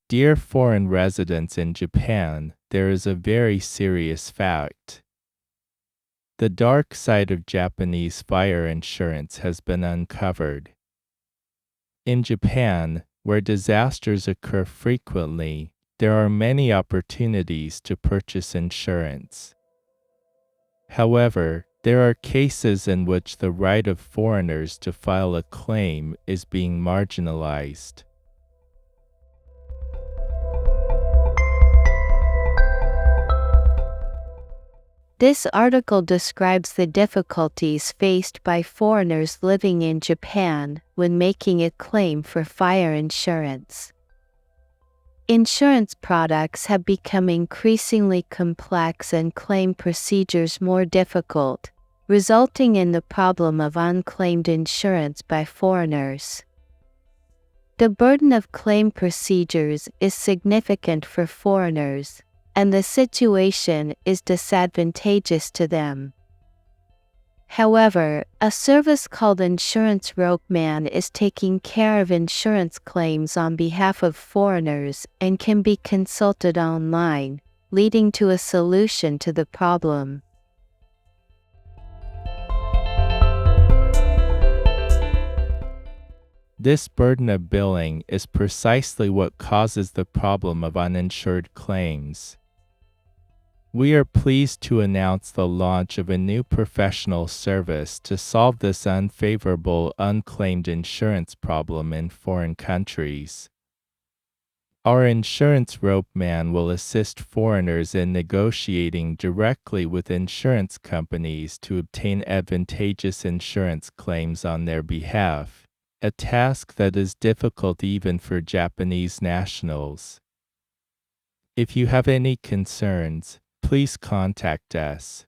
Dear foreign residents in Japan, there is a very serious fact. The dark side of Japanese fire insurance has been uncovered. In Japan, where disasters occur frequently, there are many opportunities to purchase insurance. However, there are cases in which the right of foreigners to file a claim is being marginalized. This article describes the difficulties faced by foreigners living in Japan when making a claim for fire insurance. Insurance products have become increasingly complex and claim procedures more difficult, resulting in the problem of unclaimed insurance by foreigners. The burden of claim procedures is significant for foreigners, and the situation is disadvantageous to them. However, a service called Insurance Ropeman is taking care of insurance claims on behalf of foreigners and can be consulted online, leading to a solution to the problem. This burden of billing is precisely what causes the problem of uninsured claims. We are pleased to announce the launch of a new professional service to solve this unfavorable unclaimed insurance problem in foreign countries. Our Insurance Ropeman will assist foreigners in negotiating directly with insurance companies to obtain advantageous insurance claims on their behalf, a task that is difficult even for Japanese nationals. If you have any concerns, please contact us.